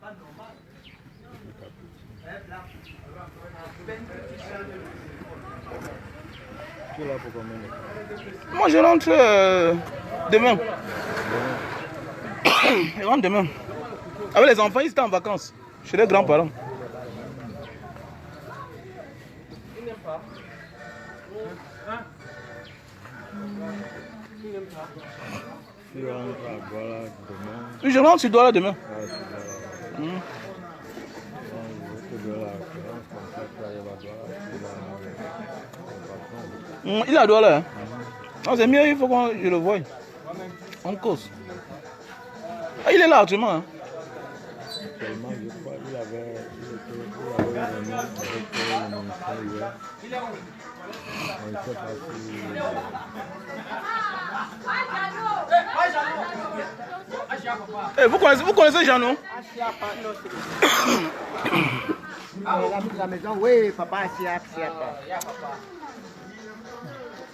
Tu es là pour combien de temps? Moi, je rentre demain. Je rentre demain. Avec les enfants, ils étaient en vacances. Chez les grands-parents. Il n'aime pas. Hein? Il n'aime pas. Tu rentres à Douala demain. Oui, je rentre sur Douala demain. Ah, tu vas là. Il est à Douala. Hein? Non, c'est mieux, il faut que je le voie. On cause. Ah, il est là actuellement. Hein? Seulement, je crois qu'il avait venu avec le ministère hier. On ne sait pas si... Eh, vous connaissez Jeannot? La maison, oui, papa,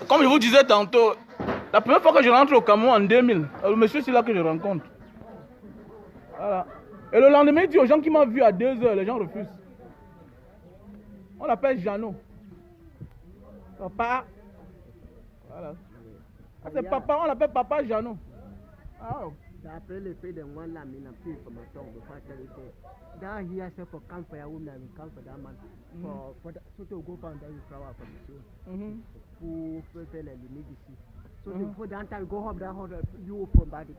Comme je vous disais tantôt, la première fois que je rentre au Cameroun en 2000, le monsieur c'est là que je rencontre. Voilà. Et le lendemain, il dit aux gens qui m'ont vu à 2 h, les gens refusent. On l'appelle Jeannot. Papa. Voilà. Ah, c'est papa, on l'appelle papa Jeannot. Ah. Après le fait de moi, là, mais n'a plus d'informations de faire telle chose. Dans here, c'est pour camp for a woman, camp for that man. For that, so to go find that flower for the show. Pour faire les limites ici. So for that time, go home, that you from body.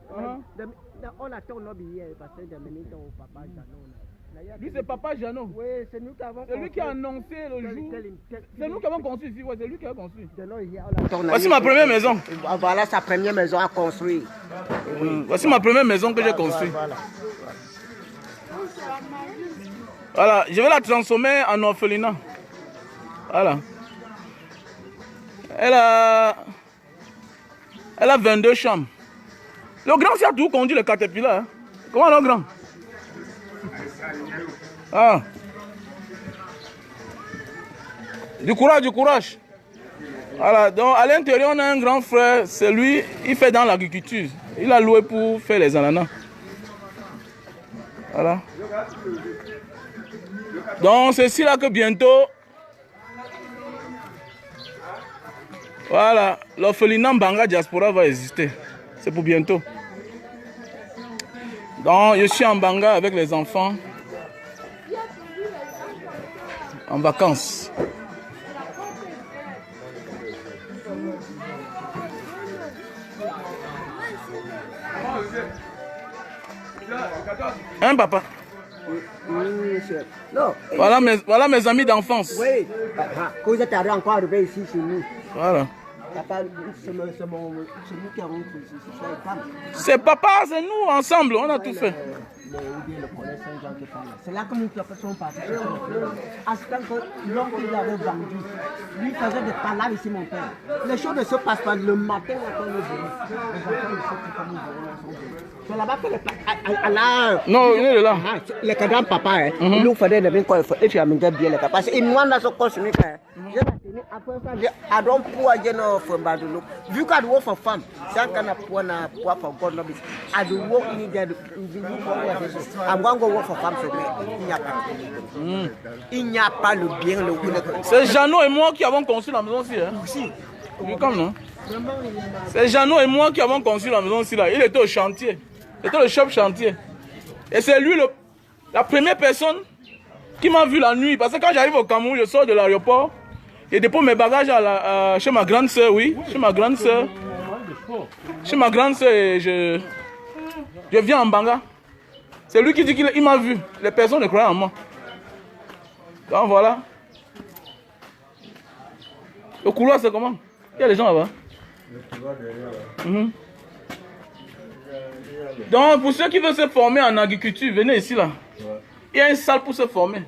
All I told not be here, parce que the minute of papa Jeannot. Lui, c'est papa Jeannot. Oui, c'est nous qui avons. C'est lui qui a annoncé le jour. C'est nous qui avons construit ici, ouais, c'est lui qui a construit. Voici ma première maison. Voilà sa première maison à construire. Voici ma première maison que j'ai construite. Voilà, je vais la transformer en orphelinat. Voilà. Elle a 22 chambres. Le grand, c'est à tout conduit le caterpillar. Hein? Comment le grand? Ah. Du courage, du courage. Voilà, donc à l'intérieur, on a un grand frère. C'est lui, il fait dans l'agriculture. Il a loué pour faire les ananas. Voilà. Donc c'est ici là que bientôt, voilà, l'orphelinat Mbanga Diaspora va exister. C'est pour bientôt. Donc je suis en Mbanga avec les enfants. En vacances. Hein, papa? Oui, chef. Non. Voilà mes amis d'enfance. Oui. Quand vous êtes encore arrivé ici chez nous. Voilà. Papa, c'est nous qui avons fait ici. C'est papa, c'est nous ensemble, on a tout fait. C'est là que nous sommes partis. À ce temps que l'homme qu'il avait vendu, lui faisait des palabres ici, mon père. Les choses ne se passent pas le matin quand nous venons. Les enfants ne sont pas nous. C'est là-bas que les non, il est là. Les cadans, papa, nous faisait des bien quoi. Et tu as mis bien les cadans. Parce qu'il nous a continué. Après ça, I don't pour ageno for Badulu. Vu qu'à work for femme, c'est un canap pour na pour God no be. I do work in the I'm going to work for femme for me. Il n'y a pas le bien, le goût. C'est Jeannot et moi qui avons construit la maison ici. Hein? Si. Comme non? C'est Jeannot et moi qui avons construit la maison ici là. Il était au chantier. Il était le chef chantier. Et c'est lui la première personne qui m'a vu la nuit. Parce que quand j'arrive au Cameroun, je sors de l'aéroport. Et dépose mes bagages chez ma grande soeur, oui. Chez ma grande soeur. Chez ma grande soeur, et je viens en Mbanga. C'est lui qui dit qu'il m'a vu. Les personnes ne croient en moi. Donc voilà. Le couloir, c'est comment? Il y a des gens là-bas. Le couloir derrière là. Donc pour ceux qui veulent se former en agriculture, venez ici là. Ouais. Il y a une salle pour se former.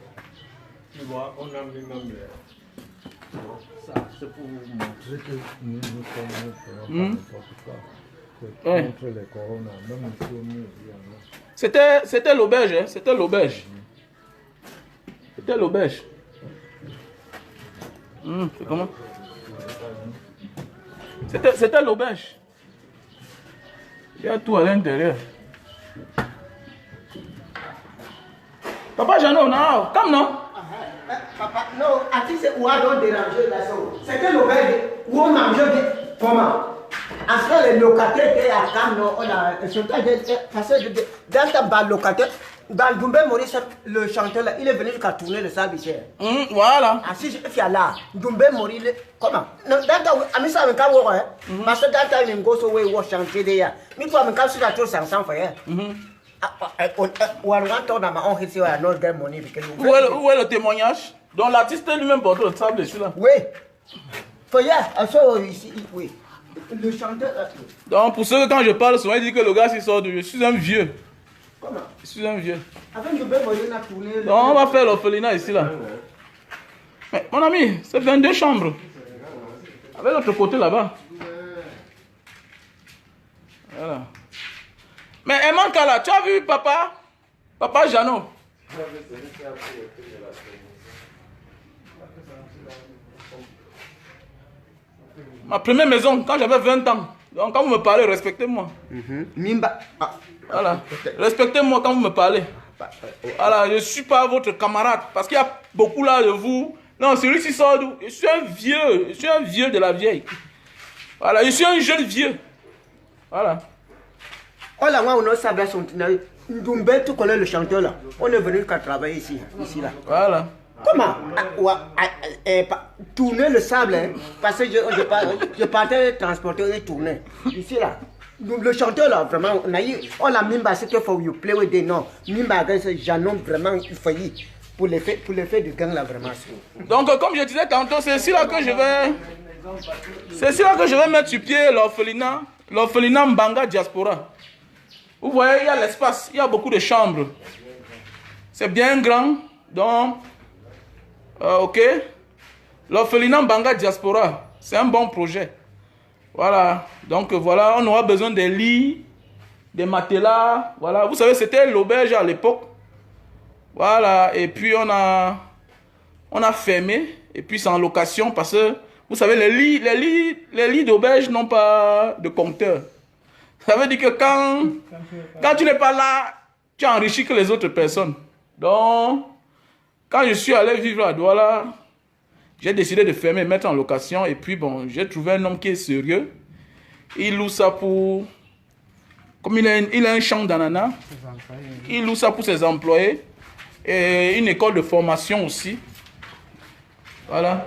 Tu vois, on a mis même ça, c'est pour vous montrer que nous sommes n'importe quoi. Ouais. Contre les corona, même ici au milieu, il y en a. C'était l'auberge, hein? C'était l'auberge. C'était l'auberge. C'est comment? C'était l'auberge. Il y a tout à l'intérieur. Papa Jeannot, non, comme non. Papa, non, à qui c'est où a donc dérangé la chose? C'était l'auberge où on mangeait comment? En ce cas, les locataires étaient à Cam, on a passé dans ta balle locataire. Dans Doumbé Maurice, le chanteur là, il est venu jusqu'à tourner le sable ici. Voilà. Ah si, je suis là. Doumbé Maurice, comment? Dans ta, amisa avec un word, parce que dans ta, il me gosse away, wash chanter derrière. Mais toi, quand tu as tout ça, sans faire. Où est le témoignage? Donc l'artiste lui-même porte le sable ici là. Oui. Ici, oui. Le chanteur. Donc pour ceux que quand je parle souvent, il dit que le gars s'il sort de je suis un vieux. Comment? Je suis un vieux. Avec Doumbé Maurice, on a tourné. Donc on va faire l'orphelinat ici là. Mais mon ami, c'est 22 chambres. Avec l'autre côté là-bas. Voilà. Mais elle manque là, tu as vu papa? Papa Jeannot. Ma première maison, quand j'avais 20 ans. Donc quand vous me parlez, respectez-moi. Mimba. Voilà. Respectez-moi quand vous me parlez. Voilà, je ne suis pas votre camarade. Parce qu'il y a beaucoup là de vous. Non, celui-ci sort d'où? Je suis un vieux. Je suis un vieux de la vieille. Voilà, je suis un jeune vieux. Voilà. Oh là, moi, on a sablé son tinari. Doumbé, tu connais le chanteur là. On est venu qu'à travailler ici là. Voilà. Comment tourner le sable, hein, parce que je partais transporter et tourner. Ici là. Donc, le chanteur là, vraiment, on a mis parce que faut you play with des noms. Mimba, c'est Jeannot vraiment failli pour l'effet du gang là, vraiment. Donc, comme je disais tantôt, c'est ici là que je vais. C'est ici là que je vais mettre sur pied l'orphelinat. L'orphelinat Mbanga Diaspora. Vous voyez, il y a l'espace, il y a beaucoup de chambres. C'est bien grand. Donc, ok. L'orphelinat Mbanga Diaspora, c'est un bon projet. Voilà. Donc, voilà, on aura besoin des lits, des matelas. Voilà. Vous savez, c'était l'auberge à l'époque. Voilà. Et puis, on a fermé. Et puis, c'est en location parce que, vous savez, les lits d'auberge n'ont pas de compteur. Ça veut dire que quand tu n'es pas là, tu enrichis que les autres personnes. Donc, quand je suis allé vivre à Douala, j'ai décidé de fermer, mettre en location. Et puis, bon, j'ai trouvé un homme qui est sérieux. Il loue ça pour... Comme il a un champ d'ananas, il loue ça pour ses employés. Et une école de formation aussi. Voilà.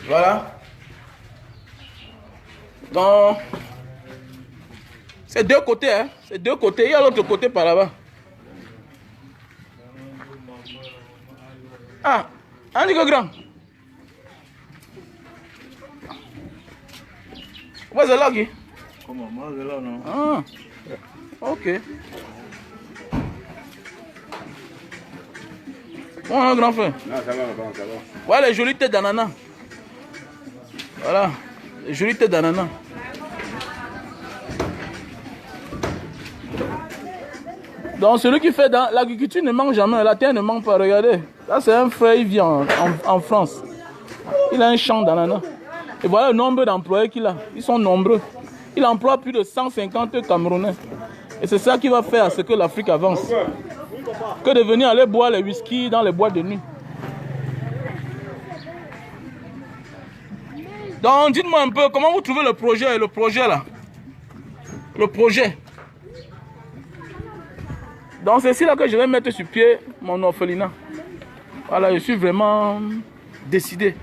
Voilà. Donc, c'est deux côtés, hein. C'est deux côtés. Il y a l'autre côté par là-bas. Ah, Andy grand. Où est-ce là, Guy? Comment? Moi, je là, non? Ah, ok. Bon, grand frère. Non, ça va, ça va. Voilà les jolies têtes d'ananas. Voilà, les jolies têtes d'ananas. Donc celui qui fait dans l'agriculture ne manque jamais, la terre ne manque pas, regardez. Là c'est un frère, il vit en France. Il a un champ d'ananas. Et voilà le nombre d'employés qu'il a. Ils sont nombreux. Il emploie plus de 150 Camerounais. Et c'est ça qui va faire à ce que l'Afrique avance. Que de venir aller boire les whisky dans les boîtes de nuit. Donc dites-moi un peu, comment vous trouvez le projet là? Le projet. Donc c'est ici là que je vais mettre sur pied mon orphelinat. Voilà, je suis vraiment décidé.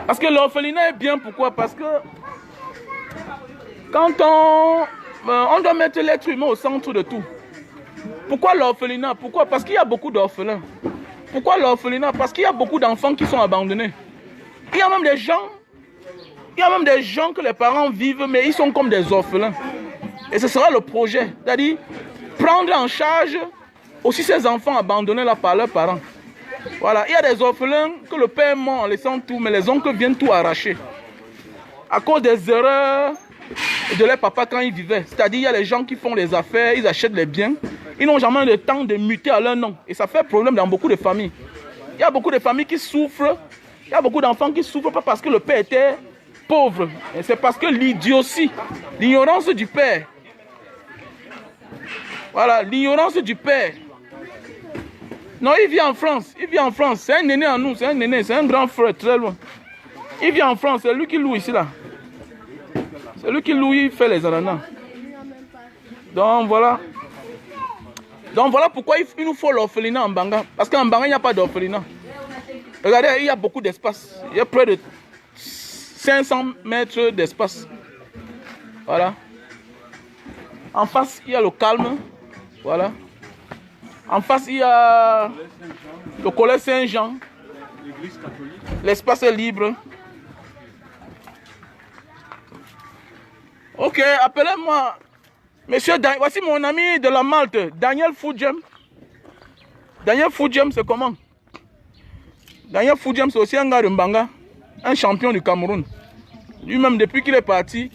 Parce que l'orphelinat est bien, pourquoi? Parce que quand on doit mettre l'être humain au centre de tout. Pourquoi l'orphelinat? Pourquoi? Parce qu'il y a beaucoup d'orphelins. Pourquoi l'orphelinat? Parce qu'il y a beaucoup d'enfants qui sont abandonnés. Il y a même des gens que les parents vivent, mais ils sont comme des orphelins. Et ce sera le projet. C'est-à-dire prendre en charge aussi ces enfants abandonnés là par leurs parents. Voilà, il y a des orphelins que le père est mort en laissant tout, mais les oncles viennent tout arracher. À cause des erreurs de leur papa quand ils vivaient. C'est-à-dire il y a les gens qui font les affaires, ils achètent les biens. Ils n'ont jamais le temps de muter à leur nom. Et ça fait problème dans beaucoup de familles. Il y a beaucoup de familles qui souffrent. Il y a beaucoup d'enfants qui souffrent pas parce que le père était pauvre. C'est parce que l'idiotie, l'ignorance du père Voilà, l'ignorance du père. Non, il vit en France. Il vit en France. C'est un aîné à nous. C'est un aîné. C'est un grand frère, très loin. Il vit en France. C'est lui qui loue ici, là. C'est lui qui loue, il fait les ananas. Donc, voilà. Donc, voilà pourquoi il nous faut l'orphelinat en Banga. Parce qu'en Banga, il n'y a pas d'orphelinat. Regardez, il y a beaucoup d'espace. Il y a près de 500 mètres d'espace. Voilà. En face, il y a le calme. Voilà. En face, il y a le collège Saint-Jean. L'église catholique. L'espace est libre. Ok, appelez-moi. Monsieur, voici mon ami de la Malte, Daniel Foudjem. Daniel Foudjem, c'est comment? Daniel Foudjem, c'est aussi un gars de Mbanga, un champion du Cameroun. Lui-même, depuis qu'il est parti,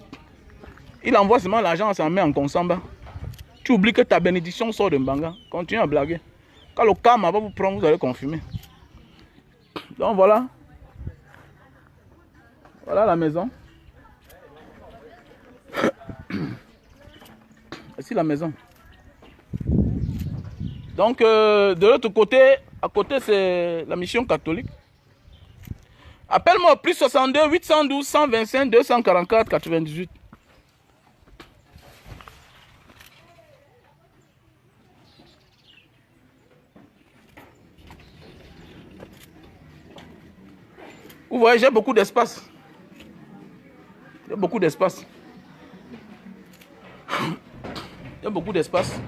il envoie seulement l'argent à sa mère en Consamba. Tu oublies que ta bénédiction sort de Mbanga. Continue à blaguer. Quand le karma va vous prendre, vous allez confirmer. Donc voilà. Voilà la maison. Ici la maison. Donc de l'autre côté, à côté c'est la mission catholique. Appelle-moi au plus 62 812 125 244 98. Vous voyez, j'ai beaucoup d'espace. J'ai beaucoup d'espace. Il y a beaucoup d'espace.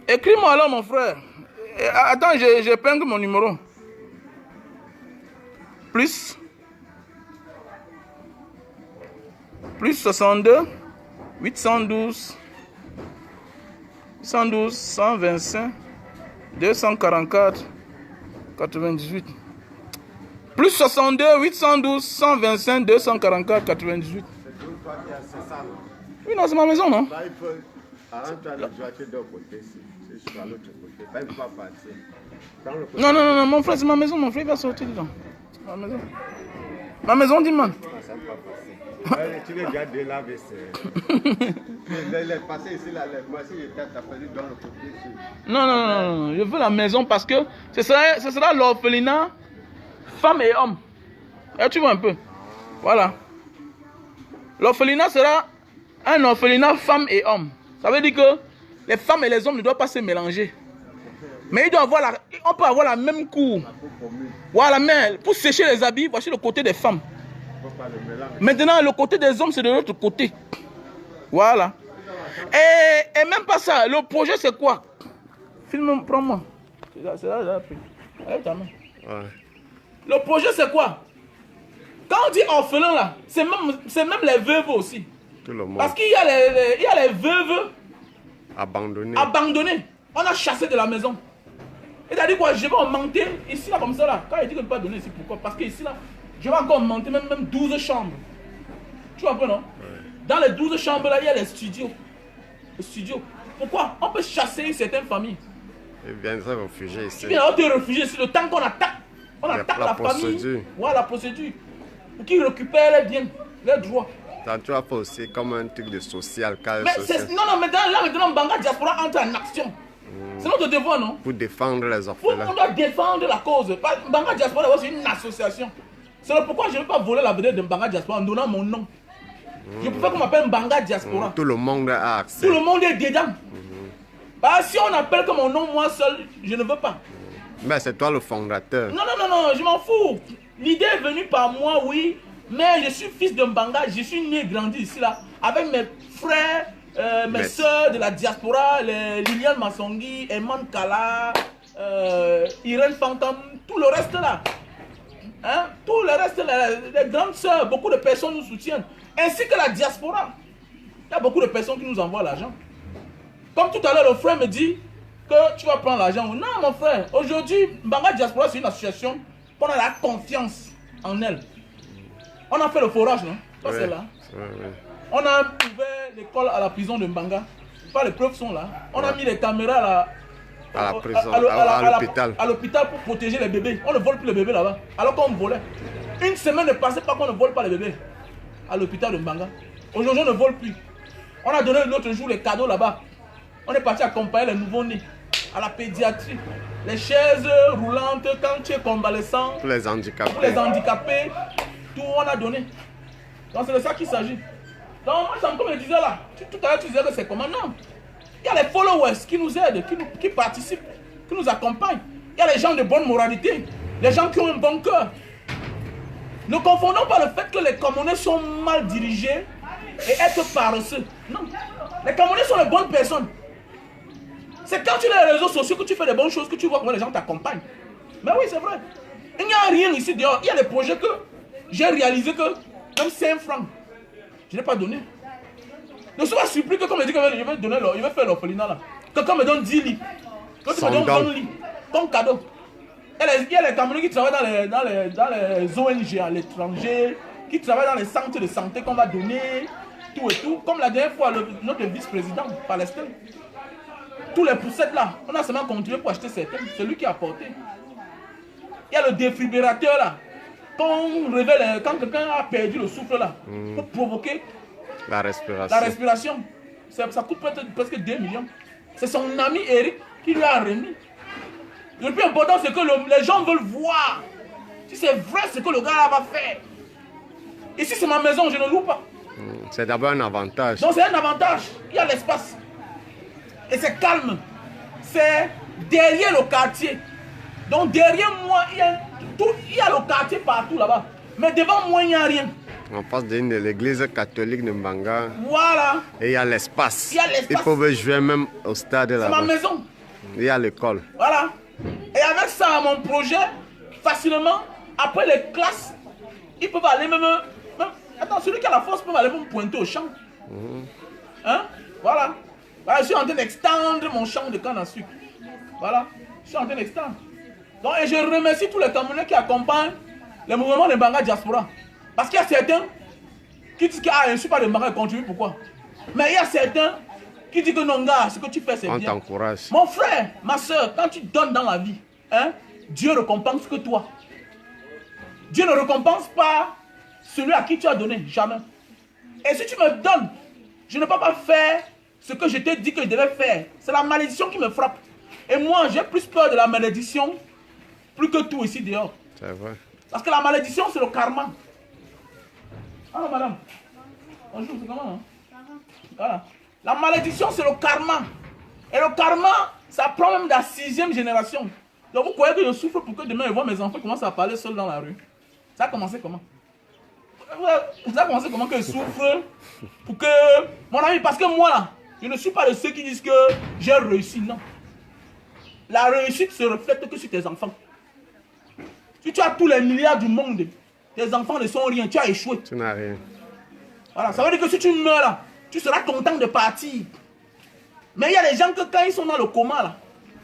Écris-moi alors, mon frère. Attends, j'épingle mon numéro. Plus 62 812 125 244 98. Plus 62 812 125 244 98. Oui, non, c'est ma maison, non? Là, il faut arranger le droitier de l'autre côté. C'est sur l'autre côté. Là, il ne faut pas partir. Non, non, non, non, mon frère, c'est ma maison. Mon frère, il va sortir dedans. C'est ma maison. Ma maison, dis-moi. Ça ne va pas passer. Tu veux garder la vaisselle. Il est passé ici, là. Moi, si j'étais appelé dans le côté. Non, non, non, non. Je veux la maison parce que ce sera l'orphelinat femme et homme. Et tu vois un peu. Voilà. L'orphelinat sera un orphelinat femme et homme. Ça veut dire que les femmes et les hommes ne doivent pas se mélanger. Mais on peut avoir la même cour. Voilà, mais pour sécher les habits, voici le côté des femmes. Maintenant, le côté des hommes, c'est de l'autre côté. Voilà. Et même pas ça. Le projet, c'est quoi? Filme, prends-moi. C'est là, là. Allez, ta main. Ouais. Le projet, c'est quoi? Quand on dit orphelin, là, c'est même les veuves aussi. Tout le monde. Parce qu'il y a les veuves abandonnées. On a chassé de la maison. Et t'as dit quoi? Je vais augmenter ici, là, comme ça, là. Quand il dit que je ne peux pas donner ici, pourquoi? Parce que ici, là, je vais encore augmenter même 12 chambres. Tu vois un peu, non? Ouais. Dans les 12 chambres, là, il y a les studios. Les studios. Pourquoi? On peut chasser certaines familles. Ils viennent se réfugier ici. Ils viennent te réfugier ici. Le temps qu'on attaque, la famille. Voilà la procédure. Pour qu'ils récupèrent les biens, les droits. Ça, tu vas faire aussi comme un truc de social. Non, mais là, maintenant, Mbanga Diaspora entre en action. C'est notre devoir, non? Pour défendre les orphelins. On doit défendre la cause. Mbanga Diaspora, c'est une association. C'est pourquoi je ne vais pas voler la vedette de Mbanga Diaspora en donnant mon nom. Je préfère qu'on m'appelle Mbanga Diaspora. Tout le monde a accès. Tout le monde est dedans. Bah, si on appelle que mon nom, moi seul, je ne veux pas. Mais c'est toi le fondateur. Non, je m'en fous. L'idée est venue par moi, oui. Mais je suis fils de Mbanga. Je suis né, grandi ici, là. Avec mes frères, mes soeurs de la diaspora, Liliane Massongui, Eman Kala, Irène Fantam, tout le reste là. Hein? Tout le reste, les grandes soeurs, beaucoup de personnes nous soutiennent. Ainsi que la diaspora. Il y a beaucoup de personnes qui nous envoient l'argent. Comme tout à l'heure, le frère me dit que tu vas prendre l'argent. Non, mon frère. Aujourd'hui, Mbanga Diaspora, c'est une association qu'on a la confiance en elle. On a fait le forage, non? Ça, c'est là. On a ouvert l'école à la prison de Mbanga. Les preuves sont là. On a mis les caméras à la prison, à l'hôpital pour protéger les bébés. On ne vole plus les bébés là-bas. Alors qu'on volait. Une semaine ne passait pas qu'on ne vole pas les bébés. à l'hôpital de Mbanga. Aujourd'hui, on ne vole plus. On a donné l'autre jour les cadeaux là-bas. On est parti accompagner les nouveaux-nés à la pédiatrie. Les chaises roulantes, quand tu es convalescent. Pour les handicapés. Pour les handicapés, tout on a donné. Donc c'est de ça qu'il s'agit. Donc moi, comme je disais là, tout à l'heure tu disais que c'est comment? Non. Il y a les followers qui nous aident, qui participent, qui nous accompagnent. Il y a les gens de bonne moralité, les gens qui ont un bon cœur. Ne confondons pas le fait que les Camerounais sont mal dirigés et être paresseux. Non. Les Camerounais sont les bonnes personnes. C'est quand tu es dans les réseaux sociaux que tu fais des bonnes choses, que tu vois comment les gens t'accompagnent. Mais oui, c'est vrai. Il n'y a rien ici dehors. Il y a des projets que j'ai réalisés que même 5 francs, je n'ai pas donné. Ne sois pas surpris que comme je dis que je vais faire l'orphelinat là. Quelqu'un me donne 10 lits. Que tu me donnes 20 lits. Comme cadeau. Il y a les Camerounais qui travaillent dans les ONG à l'étranger, qui travaillent dans les centres de santé qu'on va donner, tout et tout. Comme la dernière fois, notre vice-président palestin. Tous les poussettes là, on a seulement continué pour acheter certaines. C'est lui qui a apporté. Il y a le défibrillateur là. Quand quelqu'un a perdu le souffle là, pour provoquer la respiration. La respiration. Ça coûte presque 2 millions. C'est son ami Eric qui lui a remis. Le plus important, c'est que les gens veulent voir si c'est vrai ce que le gars là va faire. Ici, c'est ma maison, je ne loue pas. C'est d'abord un avantage. Donc, c'est un avantage. Il y a l'espace. Et c'est calme. C'est derrière le quartier. Donc, derrière moi, il y a le quartier partout là-bas. Mais devant moi, il n'y a rien. En face de l'église catholique de Mbanga. Voilà. Et il y a l'espace. Il y a l'espace. Ils peuvent jouer même au stade là-bas. C'est ma maison. Il y a l'école. Voilà. Et avec ça, mon projet, facilement, après les classes, ils peuvent aller même attends, celui qui a la force peut aller me pointer au champ. Hein? Voilà. Voilà. Je suis en train d'extendre mon champ de canne à sucre. Voilà. Je suis en train d'extendre. Donc, et je remercie tous les Camerounais qui accompagnent le mouvement de Mbanga Diaspora. Parce qu'il y a certains qui disent que je ne suis pas de Mbanga, continue, pourquoi? Mais il y a certains qui disent que non, gars, ce que tu fais, c'est bien. On t'encourage. Mon frère, ma soeur, quand tu donnes dans la vie, hein, Dieu récompense que toi. Dieu ne récompense pas celui à qui tu as donné, jamais. Et si tu me donnes, je ne peux pas faire ce que je t'ai dit que je devais faire. C'est la malédiction qui me frappe. Et moi, j'ai plus peur de la malédiction plus que tout ici dehors. C'est vrai. Parce que la malédiction, c'est le karma. Ah, madame. Bonjour, c'est comment, hein? Voilà. La malédiction, c'est le karma. Et le karma, ça prend même de la 6e génération. Donc vous croyez que je souffre pour que demain je vois mes enfants commencent à parler seuls dans la rue? Ça a commencé comment? Ça a commencé comment que je souffre pour que... Mon ami, parce que moi là, je ne suis pas de ceux qui disent que j'ai réussi, non. La réussite se reflète que sur tes enfants. Si tu as tous les milliards du monde, tes enfants ne sont rien, tu as échoué. Tu n'as rien. Voilà, ça veut dire que si tu meurs là, tu seras content de partir. Mais il y a des gens que quand ils sont dans le coma là,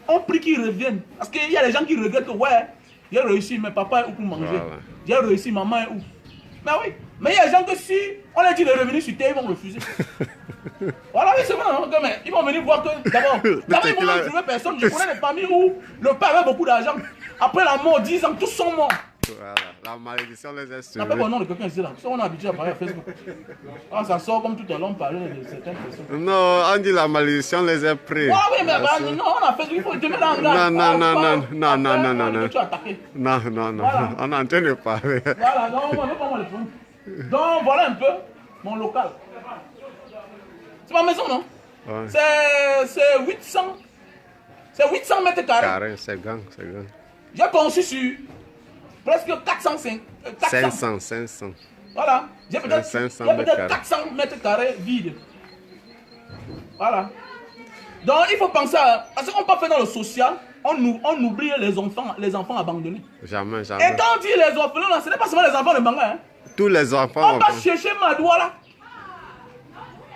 on prie qu'ils reviennent. Parce qu'il y a des gens qui regrettent que ouais, j'ai réussi, mais papa est où pour manger. Voilà. J'ai réussi, maman est où. Mais oui, mais il y a des gens que si on leur dit de revenir sur terre, ils vont refuser. Voilà, oui, c'est vrai, hein, mais ils vont venir voir que d'abord, ils vont ne trouver personne. Je connais des familles où le père avait beaucoup d'argent. Après la mort, 10 ans, tous sont morts. Voilà, la malédiction les a suivis. On appelle le nom de quelqu'un ici là. On a habitué à parler à Facebook. Quand ça sort comme tout à l'heure, parler de certaines personnes. Non, on dit la malédiction les a pris. Ah oui, mais bah, non, on a Facebook, il faut te mettre en garde. Non, on est en train de parler. Voilà, non, on ne pas moi le prendre. Donc voilà un peu mon local. C'est ma maison, non? Ouais. C'est 800 mètres carrés. C'est grand, c'est grand. J'ai conçu sur presque 500. Voilà. J'ai peut-être 400 mètres carrés vides. Voilà. Donc il faut penser à... Parce qu'on peut faire dans le social, on oublie les enfants abandonnés. Jamais. Et quand on dit les orphelins, ce n'est pas seulement les enfants de Mbanga. Hein. Tous les enfants. On va chercher Madoua là.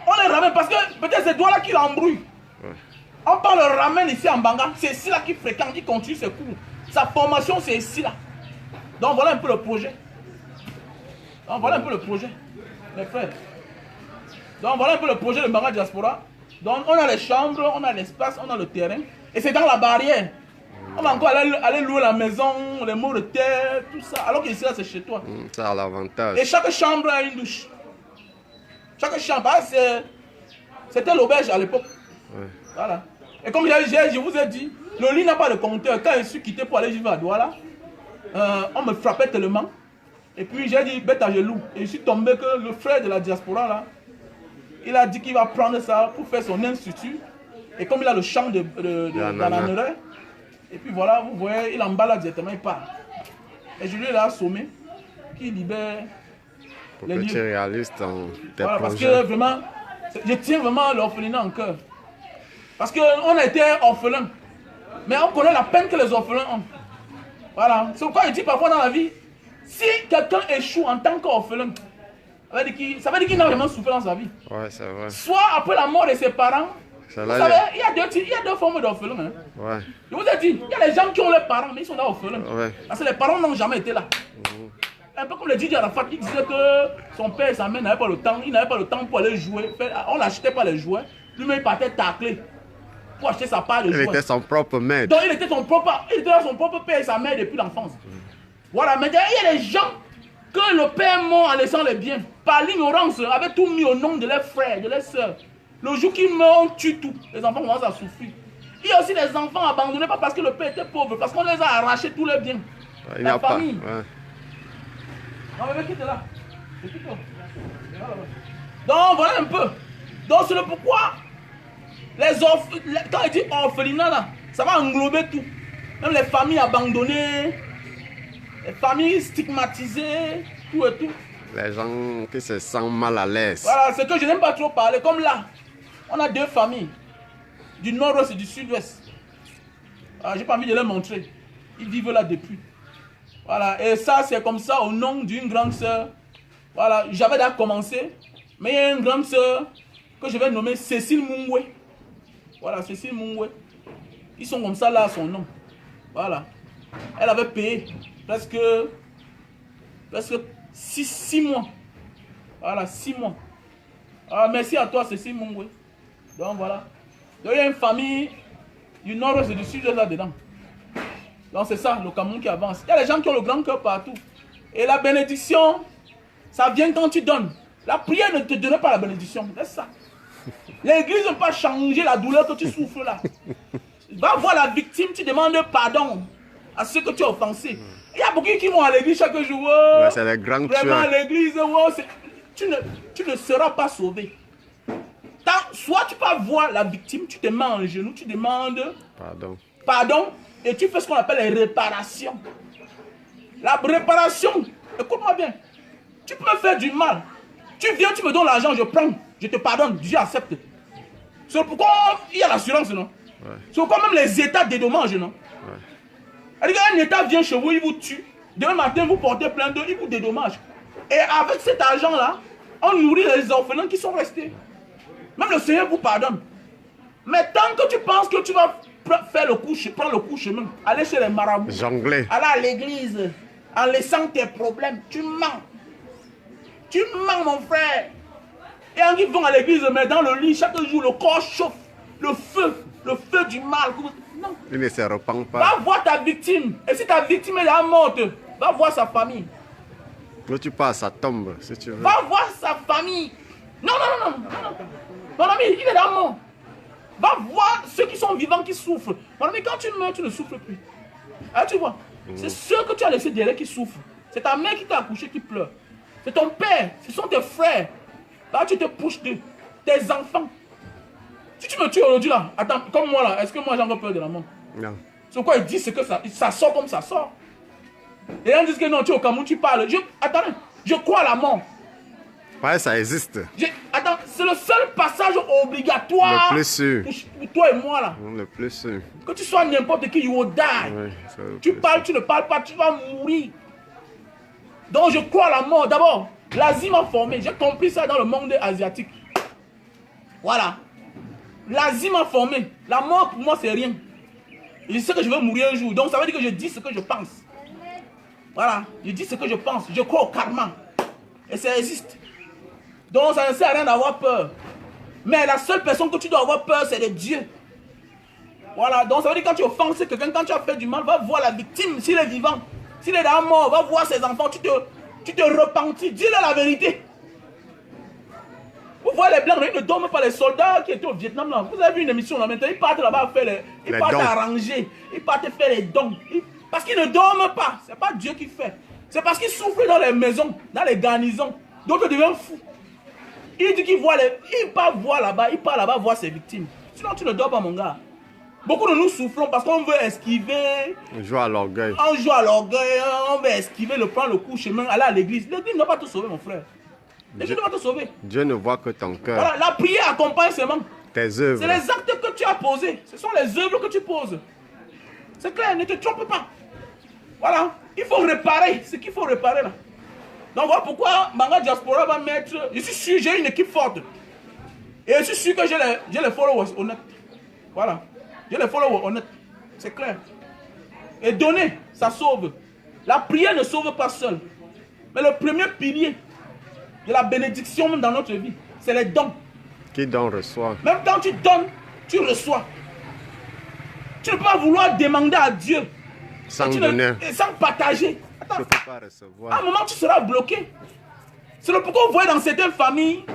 On les ramène parce que peut-être c'est Douala qui l'embrouille. Ouais. On parle le ramène ici en Mbanga. C'est ici là qu'il fréquente, il continue ses cours. Sa formation c'est ici là. Donc voilà un peu le projet. Mes frères. Donc voilà un peu le projet de Mbanga Diaspora. Donc on a les chambres, on a l'espace, on a le terrain. Et c'est dans la barrière. On va encore aller louer la maison, les mots de terre, tout ça. Alors que ici là c'est chez toi. Ça a l'avantage. Et chaque chambre a une douche. Chaque champ, c'était l'auberge à l'époque. Ouais. Voilà. Et comme je vous ai dit, le lit n'a pas de compteur. Quand je suis quitté pour aller vivre à Douala, on me frappait tellement. Et puis j'ai dit, bête à genoux. Et je suis tombé que le frère de la diaspora, là, il a dit qu'il va prendre ça pour faire son institut. Et comme il a le champ de bananerais, et puis voilà, vous voyez, il emballe là directement, il part. Et je lui ai assommé qu'il libère Pour les que lieux. tu réalises tes Voilà, parce projets. que vraiment, je tiens vraiment l'orphelinat en cœur. Parce qu'on a été orphelins. Mais on connaît la peine que les orphelins ont. Voilà. C'est pourquoi je dis parfois dans la vie, si quelqu'un échoue en tant qu'orphelin, ça veut dire qu'il n'a vraiment souffert dans sa vie. Ouais, c'est vrai. Soit après la mort de ses parents, C'est vous là, savez, il y a deux formes d'orphelins. Hein. Ouais. Je vous ai dit, il y a les gens qui ont leurs parents, mais ils sont là orphelins. Ouais. Parce que les parents n'ont jamais été là. Un peu comme le Didier Arafat qui disait que son père et sa mère n'avaient pas le temps. Il n'avait pas le temps pour aller jouer. On n'achetait pas les jouets. Lui-même, il partait tacler pour acheter sa part de Il jouets. était son propre maître. Donc, il était son propre père et sa mère depuis l'enfance. Voilà, mais il y a des gens que le père mort en laissant les biens. Par l'ignorance, avaient tout mis au nom de leurs frères, de leurs soeurs. Le jour qu'ils meurent, on tue tout. Les enfants commencent à souffrir. Il y a aussi des enfants abandonnés, pas parce que le père était pauvre, parce qu'on les a arrachés tous leurs biens. Il n'y a La pas. famille. Ouais. Non, mais quitte là. Donc, voilà un peu. Donc, c'est le pourquoi quand il dit orphelinat, là, ça va englober tout. Même les familles abandonnées, les familles stigmatisées, tout et tout. Les gens qui se sentent mal à l'aise. Voilà, c'est que je n'aime pas trop parler. Comme là, on a deux familles, du nord-ouest et du sud-ouest. J'ai pas envie de les montrer. Ils vivent là depuis. Voilà, et ça, c'est comme ça au nom d'une grande sœur. Voilà, j'avais déjà commencé, mais il y a une grande sœur que je vais nommer Cécile Mungwe. Voilà, Cécile Mungwe. Ils sont comme ça là à son nom. Voilà. Elle avait payé presque 6 mois. Voilà, 6 mois. Alors, merci à toi, Cécile Mungwe. Donc voilà. Donc il y a une famille du nord-ouest et du sud-ouest là-dedans. Donc c'est ça, le Cameroun qui avance. Il y a des gens qui ont le grand cœur partout. Et la bénédiction, ça vient quand tu donnes. La prière ne te donne pas la bénédiction. C'est ça. L'église ne peut pas changer la douleur que tu souffres là. Va voir la victime, tu demandes pardon à ceux que tu as offensés. Il y a beaucoup qui vont à l'église chaque jour. Ouais, c'est les grands Vraiment, tueurs. l'église, tu ne seras pas sauvé. Soit tu peux voir la victime, tu te mets en genoux, tu demandes pardon. Et tu fais ce qu'on appelle les réparations. La réparation, écoute-moi bien. Tu peux me faire du mal. Tu viens, tu me donnes l'argent, je prends, je te pardonne, Dieu accepte. C'est pourquoi il y a l'assurance, non? Ouais. C'est pourquoi même les États dédommagent, non? Ouais. Un État vient chez vous, il vous tue. Demain matin, vous portez plainte d'eux, il vous dédommage. Et avec cet argent-là, on nourrit les orphelins qui sont restés. Même le Seigneur vous pardonne. Mais tant que tu penses que tu vas faire prendre le coup chemin, aller chez les marabouts, jongler, aller à l'église, en laissant tes problèmes, tu mens. Tu mens, mon frère. Et en ils vont à l'église, mais dans le lit, chaque jour, le corps chauffe. Le feu du mal. Non. Il ne se repent pas. Va voir ta victime. Et si ta victime est là morte, va voir sa famille. Là, tu passes, ça tombe, si tu veux. Va voir sa famille. Non. Mon ami, il est là mort. Va voir ceux qui sont vivants qui souffrent. Mon ami, quand tu meurs, tu ne souffres plus. Ah, tu vois, c'est ceux que tu as laissés derrière qui souffrent. C'est ta mère qui t'a accouché qui pleure. C'est ton père, ce sont tes frères. Là, tu te couches de tes enfants. Si tu me tues aujourd'hui là, attends, comme moi là, est-ce que moi j'ai encore peur de la mort? Non. C'est quoi ils disent, c'est que ça sort comme ça sort. Et ils disent que non, tu es au Cameroun, tu parles. Attends, je crois à la mort. Ouais, ça existe. Attends, c'est le seul passage obligatoire le plus sûr. Pour toi et moi là. Le plus sûr. Que tu sois n'importe qui, you will die. Ouais, tu parles, tu ne parles pas, tu vas mourir. Donc je crois à la mort. D'abord, l'Asie m'a formé. J'ai compris ça dans le monde asiatique. Voilà. L'Asie m'a formé. La mort pour moi c'est rien. Je sais que je vais mourir un jour. Donc ça veut dire que je dis ce que je pense. Voilà. Je dis ce que je pense. Je crois au karma. Et ça existe. Donc ça ne sert à rien d'avoir peur. Mais la seule personne que tu dois avoir peur, c'est de Dieu. Voilà. Donc ça veut dire que quand tu offenses quelqu'un, quand tu as fait du mal, va voir la victime s'il est vivant. S'il est dans la mort, va voir ses enfants, tu te repentis. Dis-leur la vérité. Vous voyez les blancs, ils ne dorment pas. Les soldats qui étaient au Vietnam, là. Vous avez vu une émission là maintenant, ils partent là-bas faire les... Ils partent arranger, ils partent faire les dons. Parce qu'ils ne dorment pas. Ce n'est pas Dieu qui fait. C'est parce qu'ils souffrent dans les maisons, dans les garnisons. D'autres deviennent fous. Il dit qu'il voit les... Il part voir là-bas, il part là-bas voir ses victimes. Sinon tu ne dors pas mon gars. Beaucoup de nous souffrons parce qu'on veut esquiver. On joue à l'orgueil. On joue à l'orgueil, on veut esquiver, prendre le coup chemin, aller à l'église. L'église ne va pas te sauver mon frère. L'église ne va te sauver. Dieu ne voit que ton cœur. Voilà, la prière accompagne seulement. Tes œuvres. C'est les actes que tu as posés. Ce sont les œuvres que tu poses. C'est clair, ne te trompe pas. Voilà, il faut réparer ce qu'il faut réparer là. Donc voilà pourquoi Manga Diaspora va mettre... Je suis sûr, j'ai une équipe forte. Et je suis sûr que j'ai les followers honnêtes. Voilà. J'ai les followers honnêtes. C'est clair. Et donner, ça sauve. La prière ne sauve pas seule. Mais le premier pilier de la bénédiction même dans notre vie, c'est les dons. Qui donne reçoit. Même quand tu donnes, tu reçois. Tu ne peux pas vouloir demander à Dieu Sans donner. sans partager. Attends, Tu ne peux pas recevoir. à un moment, tu seras bloqué. C'est le pourquoi vous voyez dans certaines familles,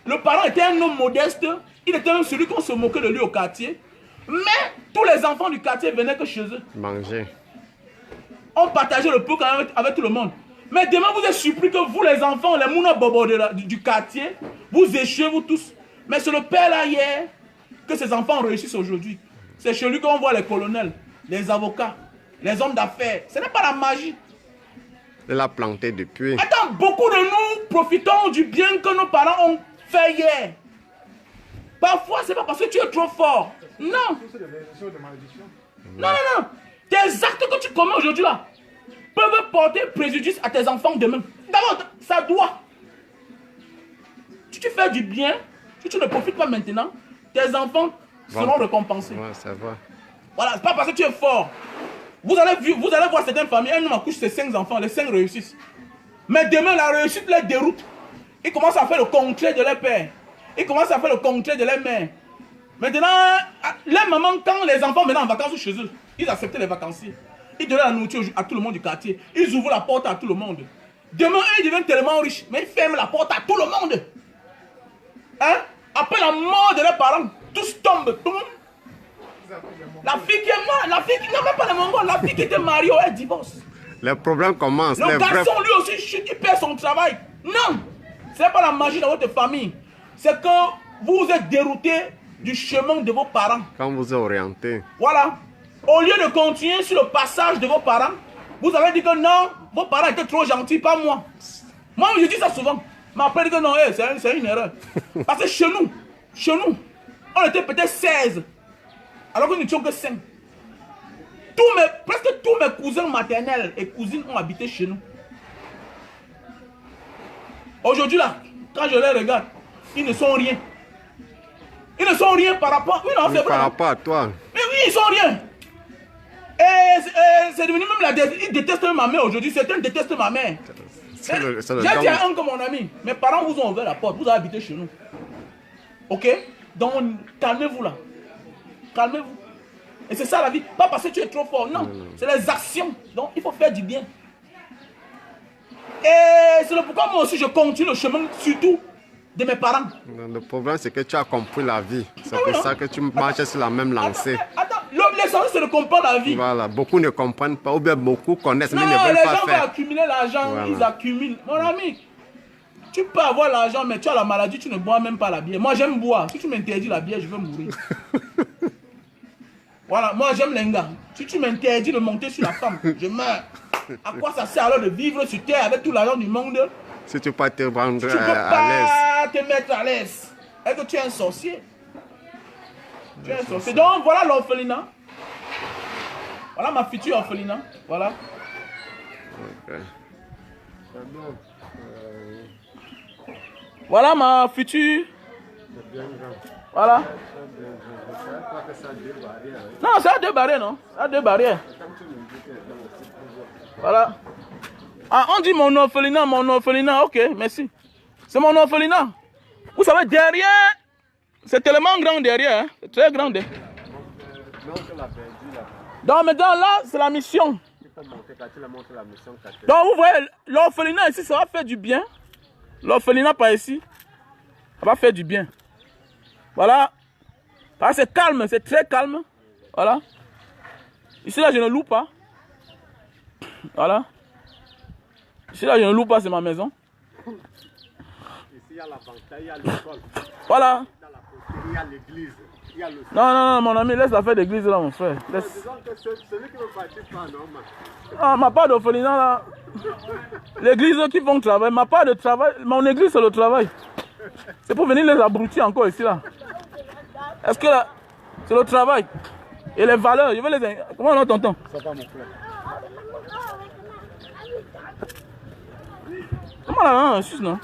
le parent était un homme modeste, il était même celui qu'on se moquait de lui au quartier. Mais tous les enfants du quartier venaient que chez eux. Manger. On partageait le peu quand même avec tout le monde. Mais demain, vous êtes surpris que vous, les enfants, les mouna bobo du quartier, vous échouez, vous tous. Mais c'est le père là hier que ces enfants réussissent aujourd'hui. C'est chez lui qu'on voit les colonels, les avocats, les hommes d'affaires. Ce n'est pas la magie. Il a planté depuis. Attends, beaucoup de nous profitons du bien que nos parents ont fait hier. Parfois, c'est pas parce que tu es trop fort. Non. Non, non, non. Tes actes que tu commets aujourd'hui là peuvent porter préjudice à tes enfants demain. D'abord, ça doit. Si tu fais du bien, si tu ne profites pas maintenant, tes enfants seront récompensés. Ouais, ça va. Voilà, c'est pas parce que tu es fort. Vous allez voir certaines familles, un homme accouche ses 5 enfants, les 5 réussissent. Mais demain, la réussite les déroute. Ils commencent à faire le contraire de leur père. Ils commencent à faire le contraire de leur mère. Maintenant, les mamans, quand les enfants venaient en vacances chez eux, ils acceptaient les vacanciers. Ils donnaient la nourriture à tout le monde du quartier. Ils ouvrent la porte à tout le monde. Demain, ils deviennent tellement riches, mais ils ferment la porte à tout le monde. Hein? Après la mort de leurs parents, tous tombent. Tout le monde. La fille qui est morte, la fille qui n'a même pas de Mongols, la fille qui était mariée, elle divorce. Les problèmes commencent. Le garçon lui aussi chute, il perd son travail. Non, ce n'est pas la magie dans votre famille. C'est que vous êtes dérouté du chemin de vos parents. Quand vous êtes orienté. Voilà. Au lieu de continuer sur le passage de vos parents, vous avez dit que non, vos parents étaient trop gentils, pas moi. Moi, je dis ça souvent. Mais après, je dis que non, c'est une erreur. Parce que chez nous, on était peut-être 16. Alors que nous n'étions que 5. Presque tous mes cousins maternels et cousines ont habité chez nous. Aujourd'hui, là, quand je les regarde, ils ne sont rien. Ils ne sont rien par rapport... Oui, non, c'est vrai. Par rapport à toi. Mais oui, ils sont rien. Et c'est devenu même la... Ils détestent ma mère aujourd'hui. Certains détestent ma mère. J'ai dit à un comme mon ami, mes parents vous ont ouvert la porte. Vous avez habité chez nous. Ok? Donc, calmez-vous là. Calmez-vous. Et c'est ça la vie. Pas parce que tu es trop fort. Non. C'est les actions. Donc, il faut faire du bien. Et c'est le pourquoi moi aussi je continue le chemin, surtout de mes parents. Le problème, c'est que tu as compris la vie. C'est pour ça que tu marches sur la même lancée. Attends, l'essentiel, c'est de comprendre la vie. Voilà, beaucoup ne comprennent pas, ou bien beaucoup connaissent, mais non, ne veulent les pas gens faire. vont accumuler l'argent, Voilà. ils accumulent. Mon ami, tu peux avoir l'argent, mais tu as la maladie, tu ne bois même pas la bière. Moi, j'aime boire. Si tu m'interdis la bière, je vais mourir. Voilà, moi, j'aime les gars. Si tu m'interdis de monter sur la femme, je meurs. À quoi ça sert alors de vivre sur terre avec tout l'argent du monde? Si tu peux pas te rendre Tu ne peux à l'aise. pas te mettre à l'aise. Est-ce que tu es un sorcier? Tu es un sorcier. Donc, voilà l'orphelinat. Voilà ma future orphelinat. Voilà. Ok. Voilà ma future. Voilà. Non, c'est à 2 barrières, non? C'est à 2 barrières. Voilà. Ah, on dit mon orphelinat, ok, merci. C'est mon orphelinat. Vous savez, derrière, c'est tellement grand derrière, hein? C'est très grand derrière. Donc maintenant, là, c'est la mission. Donc vous voyez, l'orphelinat ici, ça va faire du bien. L'orphelinat par ici. Ça va faire du bien. Voilà. C'est calme, c'est très calme. Voilà. Ici, là, je ne loue pas. Voilà. Ici, là, je ne loue pas, c'est ma maison. Ici, il y a la banque, il y a l'école. Voilà. Dans la côté, il y a l'église. Non, mon ami, laisse l'affaire d'église là, mon frère. Laisse. Disons que celui qui veut partir pas normal. Ah, ma part d'orphelinat là. L'église qui font le travail, ma part de travail, mon église c'est le travail. C'est pour venir les abrutir encore ici là. Est-ce que là, c'est le travail et les valeurs, je veux les... Comment on t'entend? Ça va mon frère. Comment là, hein, juste non?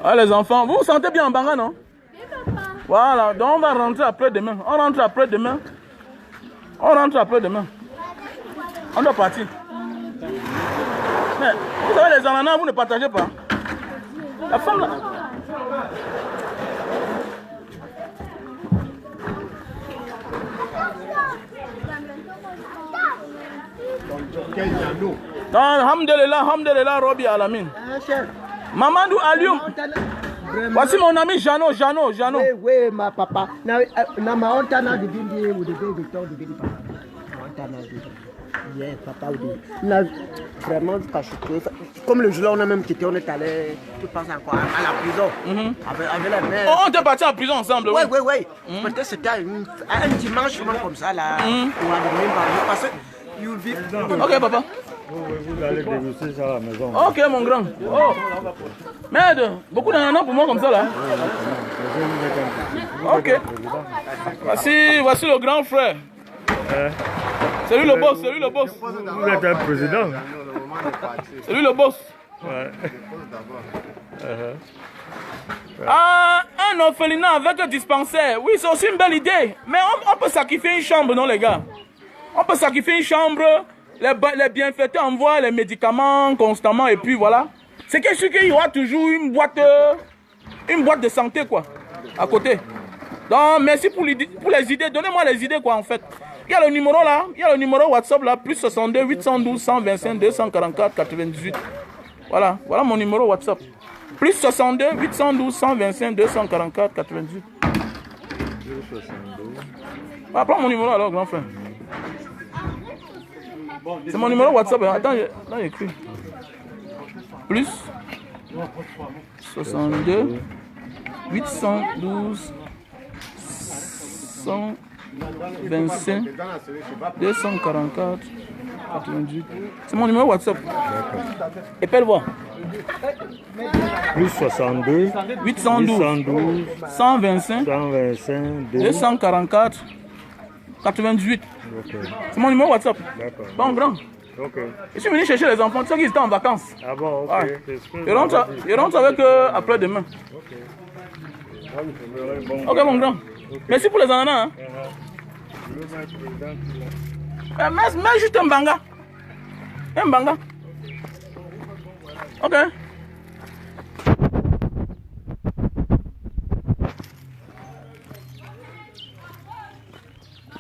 Ah les enfants, vous vous sentez bien en Banga, non? Voilà, donc on va rentrer après demain. On rentre après demain. On rentre après demain. On doit partir. Mais vous savez, les ananas, vous ne partagez pas. La femme là. Non, alhamdulillah, Robi Alamin. Mamadou Alioum. Voici mon ami Jano. Oui, ma papa. Ma ontana de bindi ou de bindi papa. Ontana de yes, papa ou de. Vraiment cachuté. Comme le jour-là, on a même quitté, on est allé, tu penses encore à la prison. Avec la mère. Oh, on est parti en prison ensemble. Oui. Peut-être c'était un dimanche comme ça là. Parce que ok, papa. Vous allez déguster ça à la maison. Ok, mon grand. Oh. Merde, beaucoup d'ananas pour moi comme ça là. Ok. Voici le grand frère. C'est lui le boss, Vous êtes un président. C'est lui le boss. Ouais. Ah, un orphelinat avec un dispensaire. Oui, c'est aussi une belle idée. Mais on peut sacrifier une chambre, non les gars? On peut sacrifier une chambre. Les bienfaiteurs envoient les médicaments constamment et puis voilà. C'est quelque chose qu'il y aura toujours une boîte de santé quoi, à côté. Donc merci pour les idées. Donnez-moi les idées quoi en fait. Il y a le numéro là, il y a le numéro WhatsApp là, plus 62 812 125 244 98. Voilà mon numéro WhatsApp. Plus 62 812 125 244 98. Prends mon numéro alors grand frère. C'est mon numéro WhatsApp. Attends, là j'écris. Plus 62 812 125 244 98. C'est mon numéro WhatsApp. Épelle voir. Plus 62 812 125 244 88. Okay. C'est mon numéro WhatsApp. Bon, grand. Okay. Je suis venu chercher les enfants, tu sais qu'ils étaient en vacances. Ah bon, ok. Ouais. Je rentre avec eux après demain. Ok, mon grand. Okay. Merci pour les ananas. Hein. Mais juste un banga. Un banga. Ok.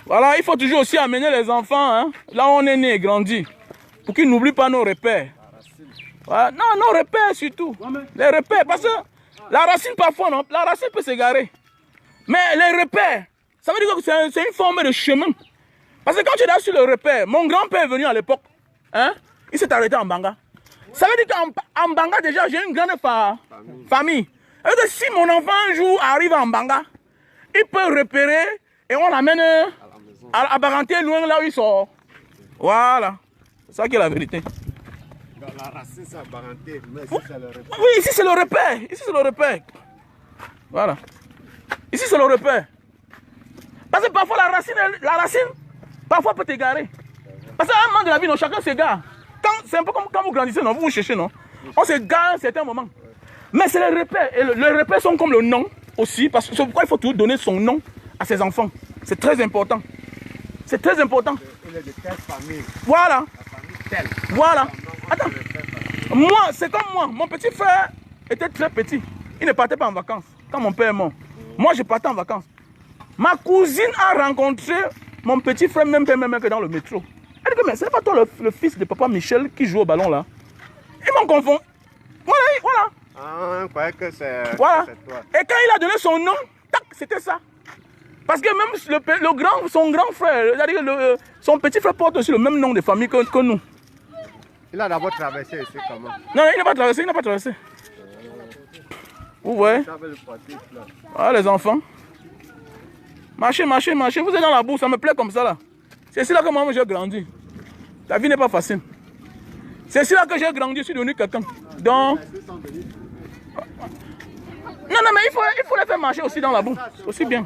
Voilà, il faut toujours aussi amener les enfants, hein, là où on est né et grandi, pour qu'ils n'oublient pas nos repères. Voilà. Non, nos repères surtout. Les repères, parce que la racine parfois, non, la racine peut s'égarer. Mais les repères, ça veut dire que c'est une forme de chemin. Parce que quand tu es là sur le repère, mon grand-père est venu à l'époque, hein, il s'est arrêté en Banga. Ça veut dire qu'en Banga, déjà, j'ai une grande famille. Et que si mon enfant un jour arrive en Banga, il peut repérer et on l'amène à Baranté, loin là où il sort. Voilà. C'est ça qui est la vérité. La racine, c'est Baranté, mais ici, c'est le repère. Oui, ici, c'est le repère. Ici, c'est le repère. Voilà. Ici, c'est le repère. Parce que parfois, la racine parfois peut t'égarer. Parce qu'à un moment de la vie, non, chacun s'égare. C'est un peu comme quand vous grandissez, non, vous vous cherchez, non. On s'égare à un certain moment. Mais c'est les repères. Et les repères sont comme le nom aussi. Parce que c'est pourquoi il faut toujours donner son nom à ses enfants. C'est très important. C'est très important. Il est de telle famille. Voilà. La famille telle. Voilà. Attends. Moi, c'est comme moi. Mon petit frère était très petit. Il ne partait pas en vacances. Quand mon père est mort, moi, je partais en vacances. Ma cousine a rencontré mon petit frère, même que dans le métro. Elle dit que mais c'est pas toi le fils de papa Michel qui joue au ballon là. Ils m'ont confondu. Voilà. Ah, on croyait que c'est Voilà. toi. Et quand il a donné son nom, tac, c'était ça. Parce que même son grand frère, c'est-à-dire son petit frère porte aussi le même nom de famille que nous. Il a d'abord traversé ici comment? Non, il n'a pas traversé, Vous voyez? Voilà les enfants. Marchez, vous êtes dans la bourse, ça me plaît comme ça là. C'est ici là que moi j'ai grandi. La vie n'est pas facile. C'est ici là que j'ai grandi, je suis devenu quelqu'un. Donc... Non, mais il faut les faire marcher aussi dans la boue. Aussi bien.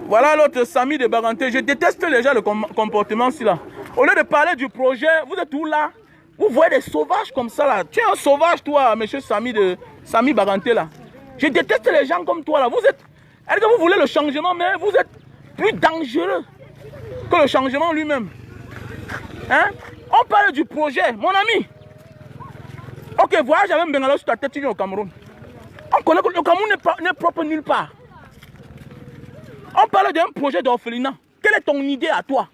Voilà l'autre Samy de Baranté. Je déteste déjà le comportement ici là. Au lieu de parler du projet, vous êtes où là? Vous voyez des sauvages comme ça là. Tu es un sauvage toi, monsieur Samy Baranté là. Je déteste les gens comme toi là. Vous êtes... Est-ce que vous voulez le changement, mais vous êtes plus dangereux que le changement lui-même. Hein? On parle du projet, mon ami. Ok, voyage avec Bengala sur ta tête, tu viens au Cameroun. On connaît que le Cameroun n'est propre nulle part. On parle d'un projet d'orphelinat. Quelle est ton idée à toi?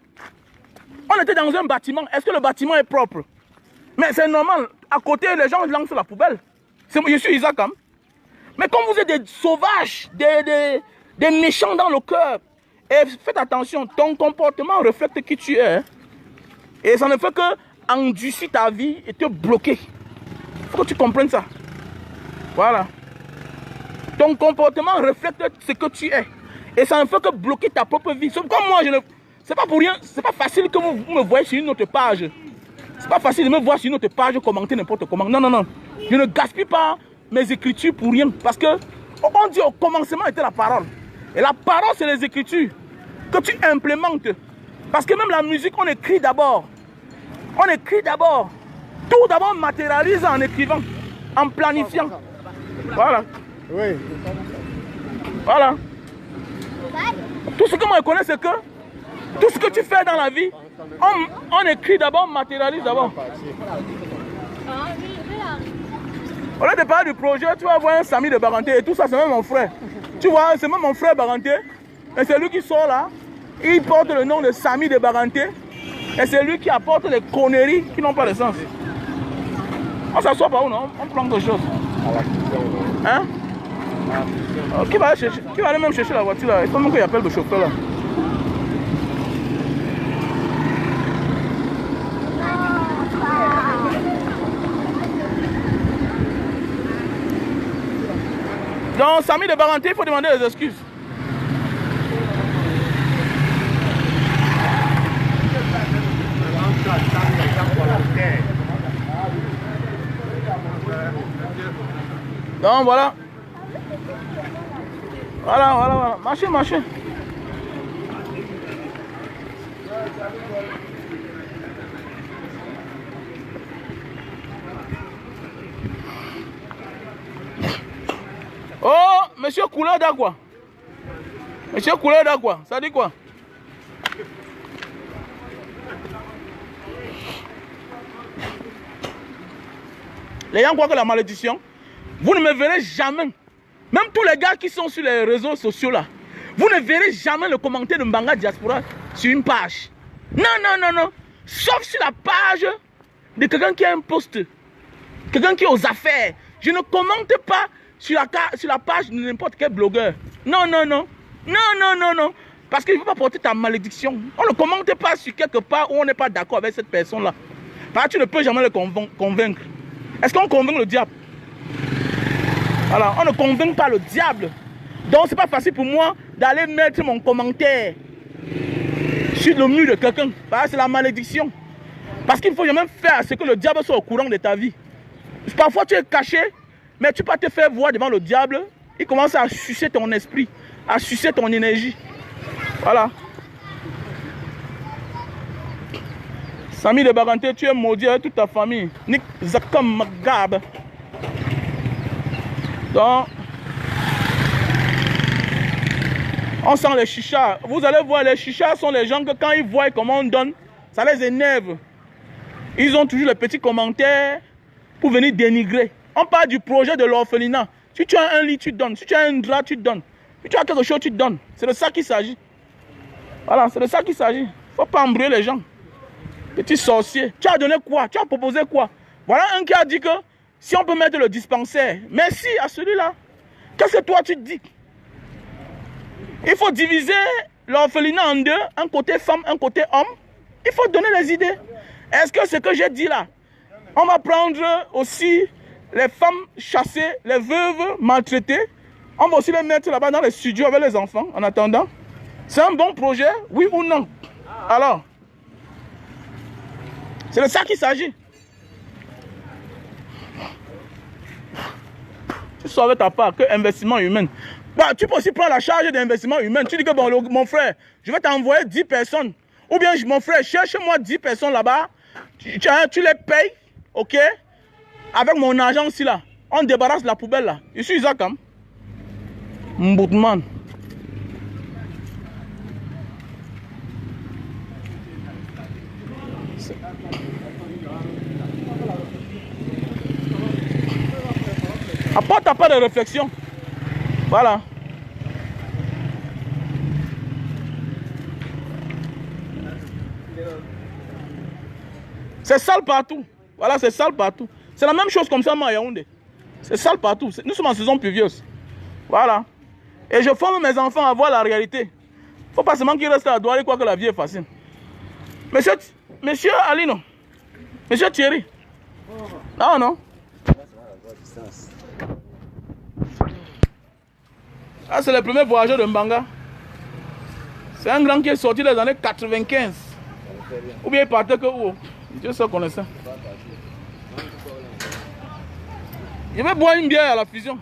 On était dans un bâtiment. Est-ce que le bâtiment est propre? Mais c'est normal. À côté, les gens lancent la poubelle. Je suis Isaac. Hein? Mais comme vous êtes des sauvages, des méchants dans le cœur, et faites attention, ton comportement reflète qui tu es. Hein? Et ça ne fait que endurcir ta vie et te bloquer. Il faut que tu comprennes ça. Voilà. Ton comportement reflète ce que tu es. Et ça ne fait que bloquer ta propre vie. Sauf comme moi, c'est pas pour rien, c'est pas facile que vous me voyez sur une autre page. C'est pas facile de me voir sur une autre page commenter n'importe comment. Non. Je ne gaspille pas mes écritures pour rien. Parce que on dit au commencement était la parole. Et la parole, c'est les écritures que tu implémentes. Parce que même la musique, on écrit d'abord. On écrit d'abord. Tout d'abord matérialise en écrivant, en planifiant. Voilà. Oui. Voilà. Tout ce que moi je connais, c'est que tout ce que tu fais dans la vie, on écrit d'abord, on matérialise d'abord. Au lieu de parler du projet, tu vas voir un Samy de Baranté et tout ça, c'est même mon frère. Tu vois, c'est même mon frère Baranté. Et c'est lui qui sort là. Il porte le nom de Samy de Baranté. Et c'est lui qui apporte les conneries qui n'ont pas de sens. On s'assoit par où, non? On prend quelque chose. Hein? Qui va aller même chercher la voiture là? Il faut même qu'il appelle le chauffeur là. Donc, Samy de Baranté, il faut demander des excuses. Donc, voilà. Voilà. Marchez. Oh, monsieur couleur d'Aqua. Monsieur couleur d'Aqua, ça dit quoi? Les gens croient que la malédiction, vous ne me verrez jamais. Même tous les gars qui sont sur les réseaux sociaux là, vous ne verrez jamais le commentaire de Mbanga Diaspora sur une page. Non. Sauf sur la page de quelqu'un qui a un poste, quelqu'un qui est aux affaires. Je ne commente pas sur la page de n'importe quel blogueur. Non. Parce qu'il ne faut pas porter ta malédiction. On ne commente pas sur quelque part où on n'est pas d'accord avec cette personne-là. Parce que tu ne peux jamais le convaincre. Est-ce qu'on convainc le diable? Alors, on ne convainc pas le diable. Donc, c'est pas facile pour moi d'aller mettre mon commentaire sur le mur de quelqu'un. Parce que c'est la malédiction. Parce qu'il faut jamais faire ce que le diable soit au courant de ta vie. Parfois, tu es caché, mais tu peux te faire voir devant le diable. Il commence à sucer ton esprit, à sucer ton énergie. Voilà. Samy de Baranté, tu es maudit avec toute ta famille. Nick Zakam Magab. Donc, on sent les chichas. Vous allez voir, les chichas sont les gens que quand ils voient comment on donne, ça les énerve. Ils ont toujours les petits commentaires pour venir dénigrer. On parle du projet de l'orphelinat. Si tu as un lit, tu donnes. Si tu as un drap, tu donnes. Si tu as quelque chose, tu donnes. C'est de ça qu'il s'agit. Voilà, c'est de ça qu'il s'agit. Il ne faut pas embrouiller les gens. Petit sorcier. Tu as donné quoi? Tu as proposé quoi? Voilà un qui a dit que si on peut mettre le dispensaire, merci à celui-là. Qu'est-ce que toi tu dis? Il faut diviser l'orphelinat en deux, un côté femme, un côté homme. Il faut donner les idées. Est-ce que ce que j'ai dit là, on va prendre aussi les femmes chassées, les veuves maltraitées, on va aussi les mettre là-bas dans les studios avec les enfants en attendant? C'est un bon projet, oui ou non? Alors, c'est de ça qu'il s'agit. Tu saurais ta part que investissement humain. Bah, tu peux aussi prendre la charge d'investissement humain. Tu dis que bon, mon frère, je vais t'envoyer 10 personnes. Ou bien mon frère, cherche-moi 10 personnes là-bas. Tu les payes, ok? Avec mon argent aussi là. On débarrasse la poubelle là. Je suis Isaac. Mboutman. Apporte ta part de réflexion. Voilà. C'est sale partout. Voilà, c'est sale partout. C'est la même chose comme ça, à Yaoundé. C'est sale partout. Nous sommes en saison pluvieuse. Voilà. Et je forme mes enfants à voir la réalité. Il ne faut pas seulement qu'ils restent à Douala, quoi que la vie est facile. Monsieur Alino. Monsieur Thierry. Non, non. Ah, c'est le premier voyageur de Mbanga. C'est un grand qui est sorti dans les années 95. Ou bien il partait que où? Dieu seul connaissait. Il va boire une bière à la fusion.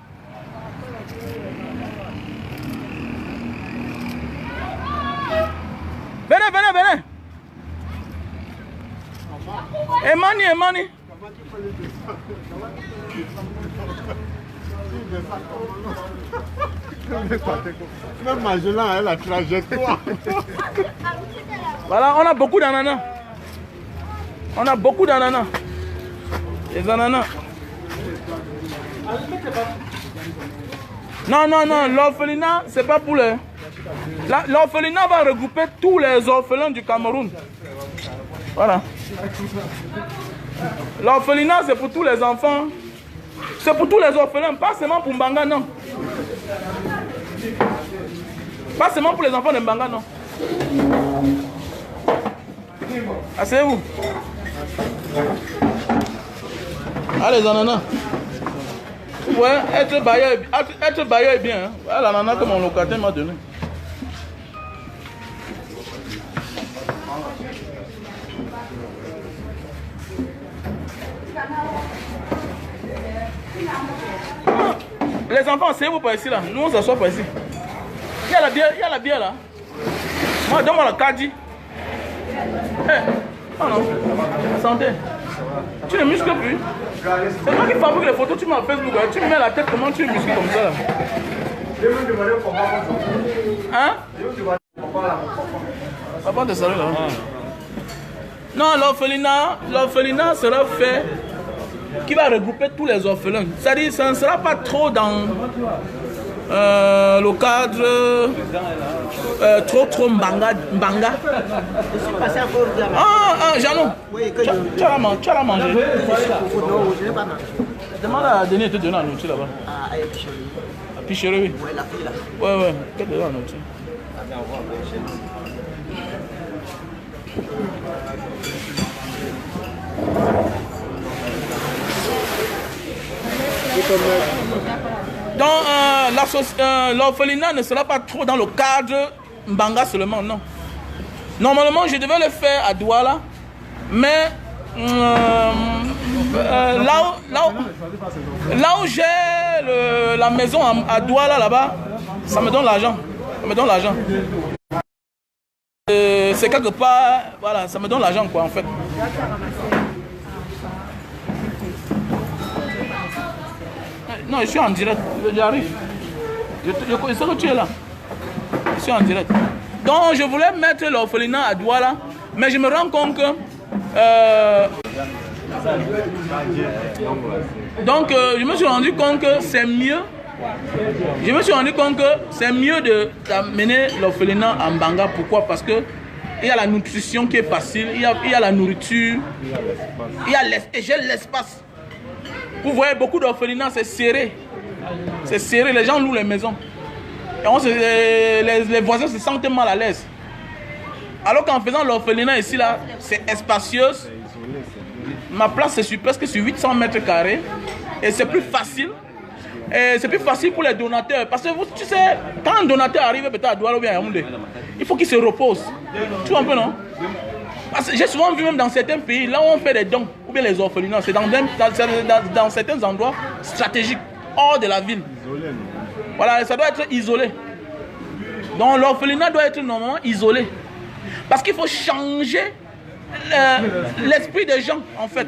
Venez, venez, venez. Emani, Emani. Même Magellan a la trajectoire. Voilà, on a beaucoup d'ananas. On a beaucoup d'ananas. Les ananas. Non, non, non, l'orphelinat, c'est pas pour les... L'orphelinat va regrouper tous les orphelins du Cameroun. Voilà. L'orphelinat, c'est pour tous les enfants. C'est pour tous les orphelins, pas seulement pour Mbanga, non. Pas seulement pour les enfants de Mbanga, non. Asseyez-vous. Ah, les ananas. Ouais, être bailleur est bien. Hein. Ah, l'ananas que mon locataire m'a donné. Les enfants, asseyez-vous par ici là. Nous on s'assoit par ici. Il y a la bière là. Moi, donne-moi la cadi. Oh non. Santé. Tu ne muscles plus. C'est moi qui fabrique les photos, tu mets à Facebook. Tu me mets la tête, comment tu muscles comme ça là? Hein? Papa te salue là. Non, l'orphelinat sera fait qui va regrouper tous les orphelins. C'est-à-dire ça ne sera pas trop dans le cadre trop mbanga. Je suis passé encore vous avez... Ah, Jeannot, Oui, que tu as la mangé. Non, je n'ai pas mangé. Demande à Denis de te donner la nourriture là-bas. Ah, elle est chérie. La picherie, oui. Ouais, la fille là. Ouais, qu'elle te donne la nourriture. Donc, l'orphelinat ne sera pas trop dans le cadre Mbanga seulement, non. Normalement, je devais le faire à Douala, mais là où j'ai la maison à Douala là-bas, ça me donne l'argent. Ça me donne l'argent. C'est quelque part, voilà, ça me donne l'argent quoi en fait. Non, je suis en direct, j'arrive. Je sais que tu es là. Je suis en direct. Donc, je voulais mettre l'orphelinat à Douala, mais je me rends compte que... je me suis rendu compte que c'est mieux Je me suis rendu compte que c'est mieux d'amener l'orphelinat en Banga. Pourquoi? Parce que il y a la nutrition qui est facile, il y a la nourriture, il y a l'espace. Vous voyez, beaucoup d'orphelinats, c'est serré. C'est serré, les gens louent les maisons. Et les voisins se sentent mal à l'aise. Alors qu'en faisant l'orphelinat ici, là, c'est spacieux. Ma place, c'est presque sur 800 mètres carrés. Et c'est plus facile. Et c'est plus facile pour les donateurs. Parce que tu sais, quand un donateur arrive peut-être à Douala ou bien à Yaoundé, il faut qu'il se repose. Tu vois un peu, non? Parce que j'ai souvent vu même dans certains pays, là où on fait des dons, ou bien les orphelinats, c'est dans certains endroits stratégiques, hors de la ville. Voilà, ça doit être isolé. Donc l'orphelinat doit être normalement isolé. Parce qu'il faut changer l'esprit des gens, en fait.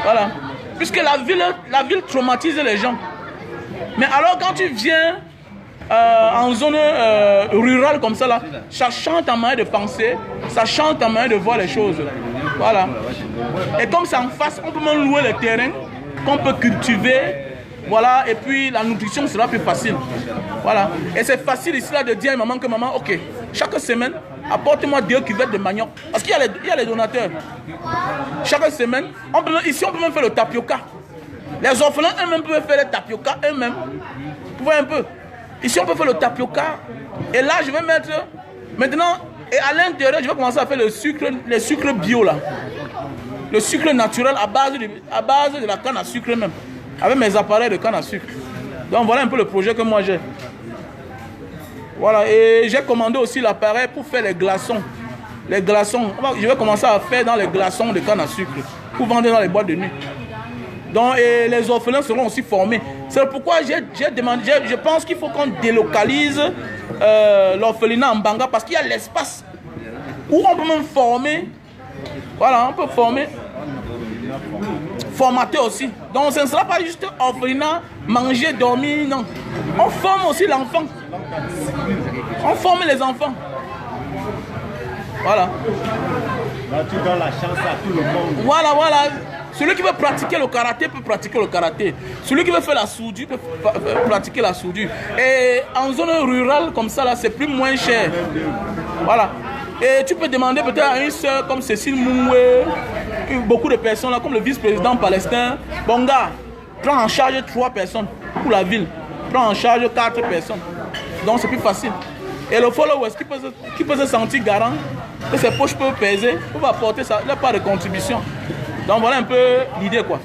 Voilà. Puisque la ville traumatise les gens. Mais alors quand tu viens en zone rurale comme ça, là, ça change ta manière de penser, ça change ta manière de voir les choses. Voilà. Et comme c'est en face, on peut même louer le terrain qu'on peut cultiver. Voilà, et puis la nutrition sera plus facile. Voilà. Et c'est facile ici là de dire à maman que maman, ok, chaque semaine, apporte-moi 2 cuvettes de manioc. Parce qu'il y a les donateurs. Chaque semaine, ici on peut même faire le tapioca. Les orphelins eux-mêmes peuvent faire le tapioca eux-mêmes. Vous voyez un peu. Ici on peut faire le tapioca. Et là je vais mettre, maintenant, et à l'intérieur je vais commencer à faire le sucre bio là. Le sucre naturel à base de la canne à sucre même. Avec mes appareils de canne à sucre. Donc voilà un peu le projet que moi j'ai. Voilà, et j'ai commandé aussi l'appareil pour faire les glaçons. Les glaçons, je vais commencer à faire dans les glaçons de canne à sucre pour vendre dans les boîtes de nuit. Donc et les orphelins seront aussi formés. C'est pourquoi j'ai demandé, je pense qu'il faut qu'on délocalise l'orphelinat en Banga parce qu'il y a l'espace où on peut même former. Voilà, on peut former. Formateur aussi. Donc ce ne sera pas juste orphelinat, manger, dormir, non. On forme aussi l'enfant. On forme les enfants. Voilà. Là, tu donnes la chance à tout le monde. Voilà, voilà. Celui qui veut pratiquer le karaté peut pratiquer le karaté. Celui qui veut faire la soudure peut pratiquer la soudure. Et en zone rurale comme ça, là, c'est plus moins cher. Voilà. Et tu peux demander peut-être à une soeur comme Cécile Moué, beaucoup de personnes là, comme le vice-président palestin. Bon gars, prends en charge 3 personnes pour la ville. Prends en charge 4 personnes. Donc c'est plus facile. Et le follower qui peut se sentir garant, que ses poches peuvent peser, peut apporter la part de contribution. Donc voilà un peu l'idée quoi.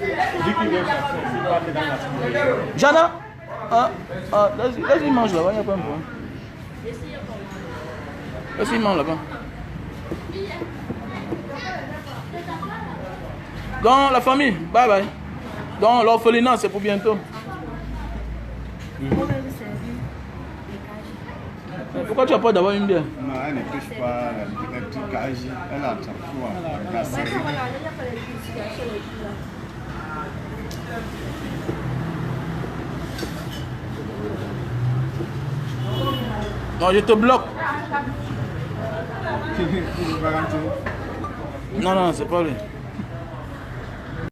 Jana, laisse-lui manger là-bas, il n'y a pas un problème. Laisse-lui manger là-bas. Donc la famille, bye bye. Donc l'orphelinat c'est pour bientôt. Pourquoi tu n'as pas d'abord une bière? Non, elle ne touche pas le trucage, elle a la série. Non, je te bloque. Non, non, c'est pas lui.